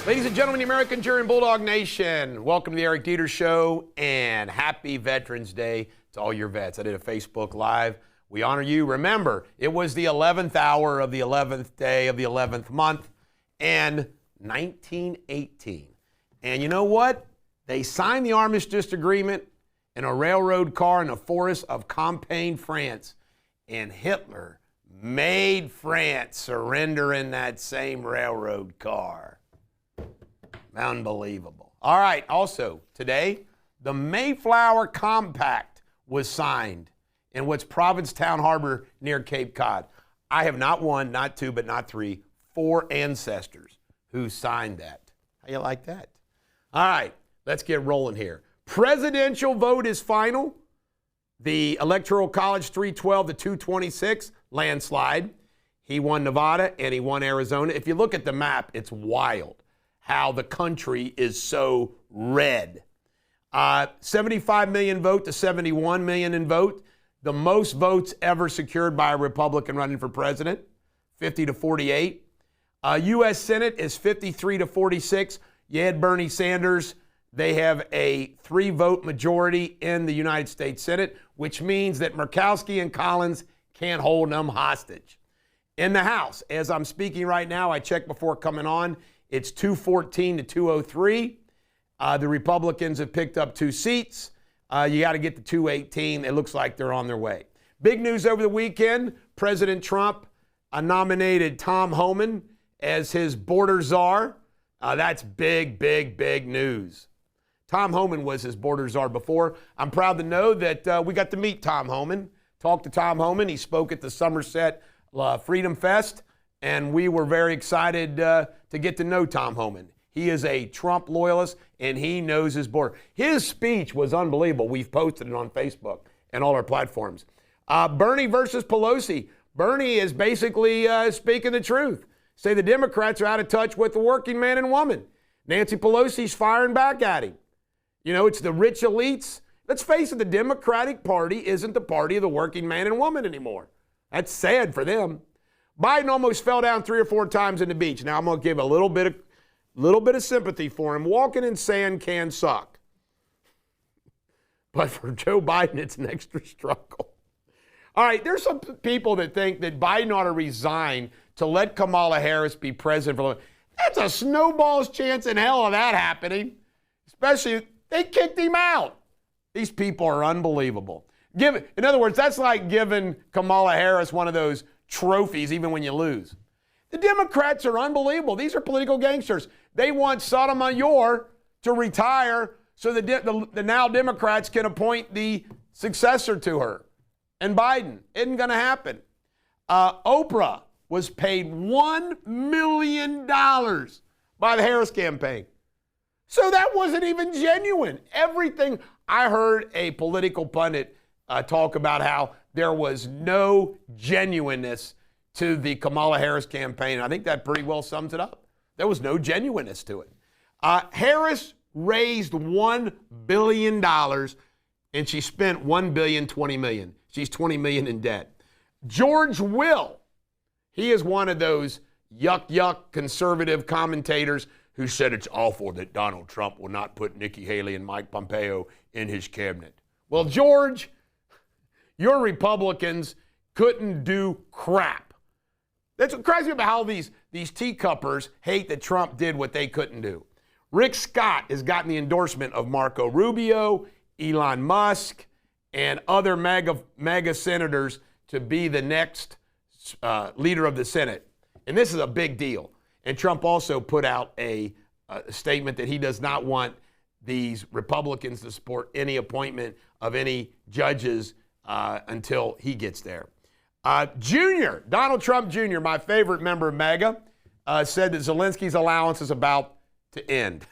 Ladies and gentlemen, the American Jury and Bulldog Nation, welcome to the Eric Deters Show, and happy Veterans Day to all your vets. I did a Facebook Live. We honor you. Remember, it was the 11th hour of the 11th day of the 11th month, and 1918. And you know what? They signed the Armistice Agreement in a railroad car in the forest of Compiègne, France, and Hitler made France surrender in that same railroad car. Unbelievable. All right, also today, the Mayflower Compact was signed in what's Provincetown Harbor near Cape Cod. I have not one, not two, but not three, four ancestors who signed that. How you like that? All right, let's get rolling here. Presidential vote is final. The Electoral College 312 to 226, landslide. He won Nevada and he won Arizona. If you look at the map, it's wild how the country is so red. 75 million vote to 71 million in vote. The most votes ever secured by a Republican running for president, 50 to 48. U.S. Senate is 53 to 46. You had Bernie Sanders. They have a 3-vote majority in the United States Senate, which means that Murkowski and Collins can't hold them hostage. In the House, as I'm speaking right now, I checked before coming on, it's 214 to 203. The Republicans have picked up 2 seats. You got to get to 218. It looks like they're on their way. Big news over the weekend. President Trump nominated Tom Homan as his border czar. That's big, big, big news. Tom Homan was his border czar before. I'm proud to know that we got to meet Tom Homan, talk to Tom Homan. He spoke at the Somerset Freedom Fest, and we were very excited to get to know Tom Homan. He is a Trump loyalist, and he knows his border. His speech was unbelievable. We've posted it on Facebook and all our platforms. Bernie versus Pelosi. Bernie is basically speaking the truth. Say the Democrats are out of touch with the working man and woman. Nancy Pelosi's firing back at him. You know, it's the rich elites. Let's face it, the Democratic Party isn't the party of the working man and woman anymore. That's sad for them. Biden almost fell down 3 or 4 times in the beach. Now I'm going to give a little bit of sympathy for him. Walking in sand can suck. But for Joe Biden, it's an extra struggle. All right, there's some people that think that Biden ought to resign to let Kamala Harris be president for a little. That's a snowball's chance in hell of that happening. Especially, they kicked him out. These people are unbelievable. In other words, that's like giving Kamala Harris one of those trophies even when you lose. The Democrats are unbelievable. These are political gangsters. They want Sotomayor to retire so the now Democrats can appoint the successor to her. And Biden, isn't going to happen. Oprah was paid $1 million by the Harris campaign. So that wasn't even genuine. Everything, I heard a political pundit talk about how there was no genuineness to the Kamala Harris campaign. And I think that pretty well sums it up. There was no genuineness to it. Harris raised $1 billion, and she spent $1,020 million. She's $20 million in debt. George Will, he is one of those yuck conservative commentators who said it's awful that Donald Trump will not put Nikki Haley and Mike Pompeo in his cabinet. Well, George, your Republicans couldn't do crap. That's what crazy about how these teacuppers hate that Trump did what they couldn't do. Rick Scott has gotten the endorsement of Marco Rubio, Elon Musk, and other MAGA senators to be the next leader of the Senate. And this is a big deal. And Trump also put out a statement that he does not want these Republicans to support any appointment of any judges until he gets there. Donald Trump Jr., my favorite member of MAGA, said that Zelensky's allowance is about to end.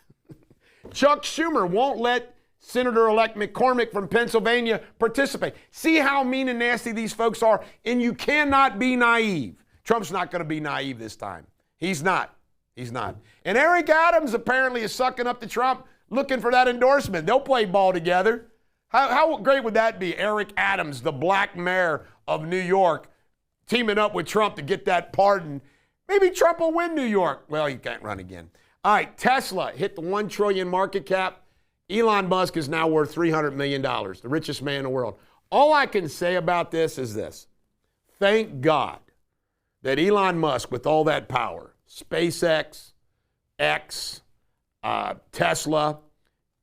Chuck Schumer won't let Senator-elect McCormick from Pennsylvania participate. See how mean and nasty these folks are? And you cannot be naive. Trump's not going to be naive this time. He's not. And Eric Adams apparently is sucking up to Trump, looking for that endorsement. They'll play ball together. How great would that be? Eric Adams, the black mayor of New York, teaming up with Trump to get that pardon. Maybe Trump will win New York. Well, he can't run again. All right, Tesla hit the $1 trillion market cap. Elon Musk is now worth $300 million, the richest man in the world. All I can say about this is this. Thank God that Elon Musk, with all that power, SpaceX, Tesla,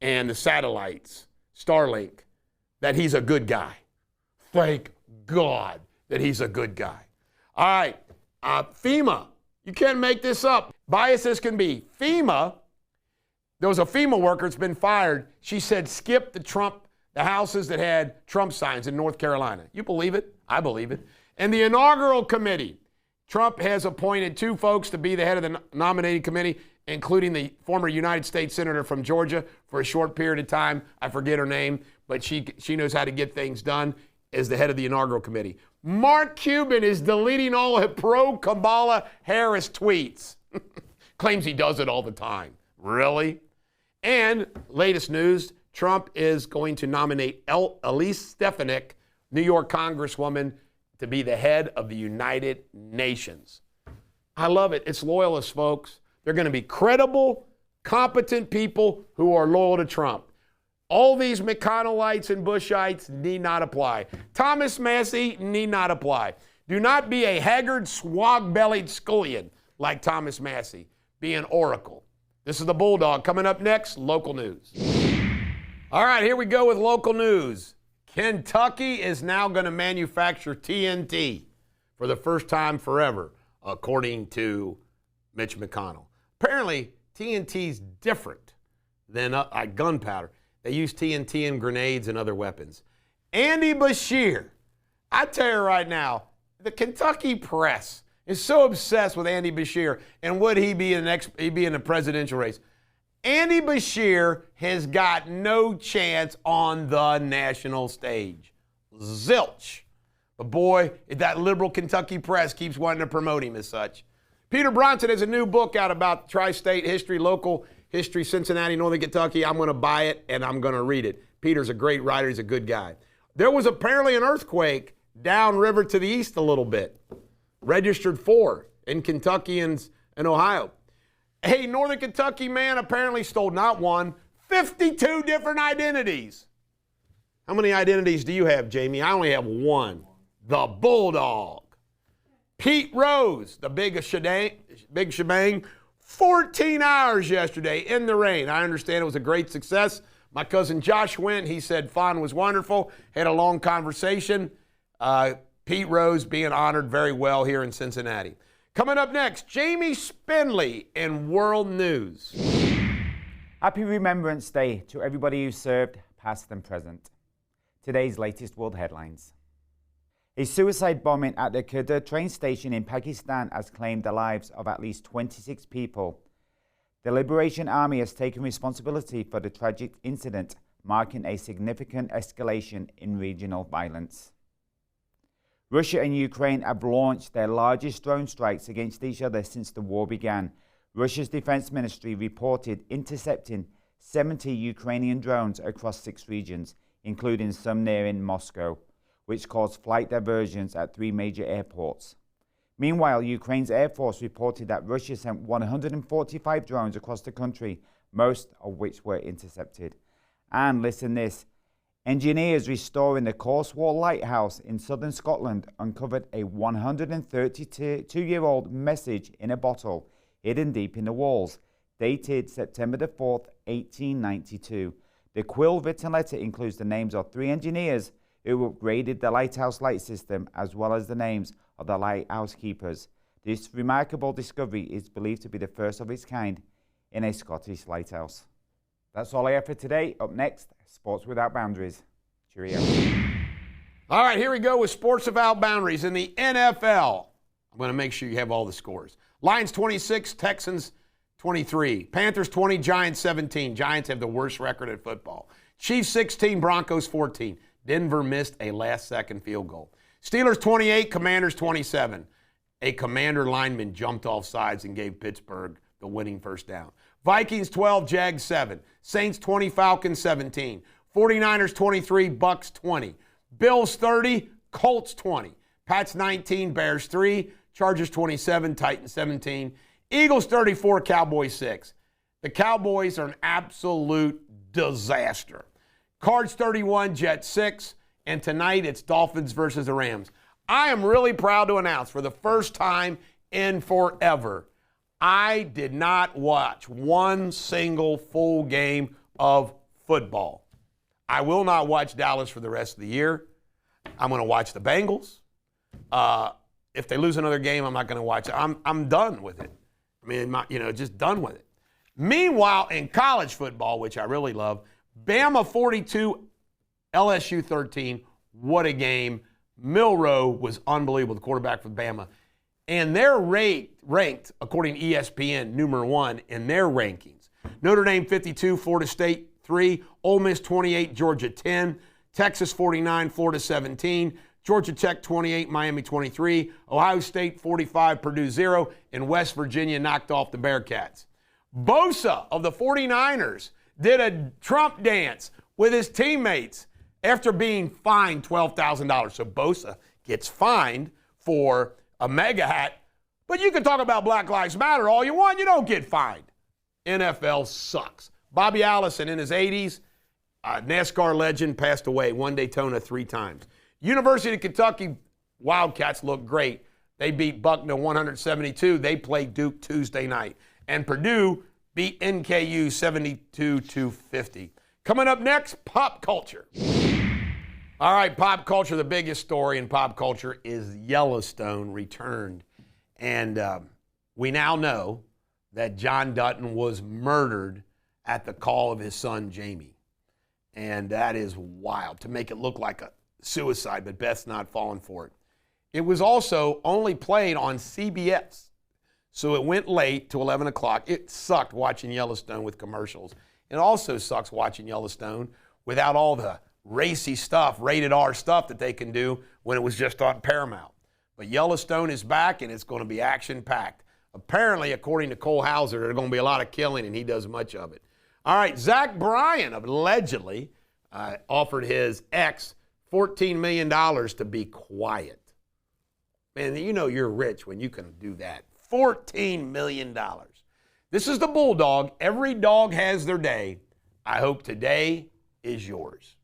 and the satellites, Starlink, that he's a good guy. Thank God that he's a good guy. All right, FEMA. You can't make this up. Biased as can be. FEMA, there was a FEMA worker that's been fired. She said skip the houses that had Trump signs in North Carolina. You believe it? I believe it. And the inaugural committee, Trump has appointed 2 folks to be the head of the nominating committee, including the former United States Senator from Georgia for a short period of time. I forget her name, but she knows how to get things done as the head of the inaugural committee. Mark Cuban is deleting all pro-Kamala Harris tweets. Claims he does it all the time. Really? And latest news, Trump is going to nominate Elise Stefanik, New York Congresswoman, to be the head of the United Nations. I love it. It's loyalists, folks. They're going to be credible, competent people who are loyal to Trump. All these McConnellites and Bushites need not apply. Thomas Massey need not apply. Do not be a haggard, swag-bellied scullion like Thomas Massey. Be an oracle. This is the Bulldog. Coming up next, local news. All right, here we go with local news. Kentucky is now going to manufacture TNT for the first time forever, according to Mitch McConnell. Apparently, TNT is different than gunpowder. They use TNT in grenades and other weapons. Andy Bashir, I tell you right now, the Kentucky press is so obsessed with Andy Bashir and would he be in the presidential race. Andy Bashir has got no chance on the national stage. Zilch. But boy, that liberal Kentucky press keeps wanting to promote him as such. Peter Bronson has a new book out about tri-state history, local history, Cincinnati, Northern Kentucky. I'm going to buy it and I'm going to read it. Peter's a great writer. He's a good guy. There was apparently an earthquake downriver to the east a little bit. Registered 4 in Kentucky and Ohio. A Northern Kentucky man apparently stole not one, 52 different identities. How many identities do you have, Jamie? I only have one. The Bulldog. Pete Rose, the big shebang, 14 hours yesterday in the rain. I understand it was a great success. My cousin Josh went. He said fun was wonderful. Had a long conversation. Pete Rose being honored very well here in Cincinnati. Coming up next, Jamie Spindley in World News. Happy Remembrance Day to everybody who served, past and present. Today's latest world headlines. A suicide bombing at the Quetta train station in Pakistan has claimed the lives of at least 26 people. The Liberation Army has taken responsibility for the tragic incident, marking a significant escalation in regional violence. Russia and Ukraine have launched their largest drone strikes against each other since the war began. Russia's defense ministry reported intercepting 70 Ukrainian drones across 6 regions, including some nearing Moscow, which caused flight diversions at 3 major airports. Meanwhile, Ukraine's Air Force reported that Russia sent 145 drones across the country, most of which were intercepted. And listen this, engineers restoring the Corswall Lighthouse in southern Scotland uncovered a 132-year-old message in a bottle hidden deep in the walls, dated September the 4th, 1892. The quill-written letter includes the names of 3 engineers who upgraded the lighthouse light system, as well as the names of the lighthouse keepers. This remarkable discovery is believed to be the first of its kind in a Scottish lighthouse. That's all I have for today. Up next, Sports Without Boundaries. Cheerio. All right, here we go with Sports Without Boundaries in the NFL. I'm going to make sure you have all the scores. Lions 26, Texans 23. Panthers 20, Giants 17. Giants have the worst record at football. Chiefs 16, Broncos 14. Denver missed a last-second field goal. Steelers 28, Commanders 27. A Commander lineman jumped off sides and gave Pittsburgh the winning first down. Vikings 12, Jags 7. Saints 20, Falcons 17. 49ers 23, Bucks 20. Bills 30, Colts 20. Pats 19, Bears 3. Chargers 27, Titans 17. Eagles 34, Cowboys 6. The Cowboys are an absolute disaster. Cards 31, Jets 6, and tonight it's Dolphins versus the Rams. I am really proud to announce for the first time in forever, I did not watch one single full game of football. I will not watch Dallas for the rest of the year. I'm going to watch the Bengals. If they lose another game, I'm not going to watch it. I'm done with it. I mean, just done with it. Meanwhile, in college football, which I really love, Bama 42, LSU 13. What a game. Milroe was unbelievable, the quarterback for Bama. And they're ranked, according to ESPN, number 1 in their rankings. Notre Dame 52, Florida State 3, Ole Miss 28, Georgia 10, Texas 49, Florida 17, Georgia Tech 28, Miami 23, Ohio State 45, Purdue 0, and West Virginia knocked off the Bearcats. Bosa of the 49ers did a Trump dance with his teammates after being fined $12,000. So Bosa gets fined for a mega hat, but you can talk about Black Lives Matter all you want. You don't get fined. NFL sucks. Bobby Allison in his 80s, NASCAR legend, passed away, won Daytona 3 times. University of Kentucky Wildcats look great. They beat Buckner 172. They played Duke Tuesday night. And Purdue beat NKU 72-50. Coming up next, pop culture. All right, pop culture, the biggest story in pop culture is Yellowstone returned. And we now know that John Dutton was murdered at the call of his son, Jamie. And that is wild, to make it look like a suicide, but Beth's not falling for it. It was also only played on CBS, so it went late to 11 o'clock. It sucked watching Yellowstone with commercials. It also sucks watching Yellowstone without all the racy stuff, rated R stuff that they can do when it was just on Paramount. But Yellowstone is back, and it's going to be action-packed. Apparently, according to Cole Hauser, there's going to be a lot of killing, and he does much of it. All right, Zach Bryan allegedly offered his ex $14 million to be quiet. Man, you know you're rich when you can do that. $14 million. This is the Bulldog. Every dog has their day. I hope today is yours.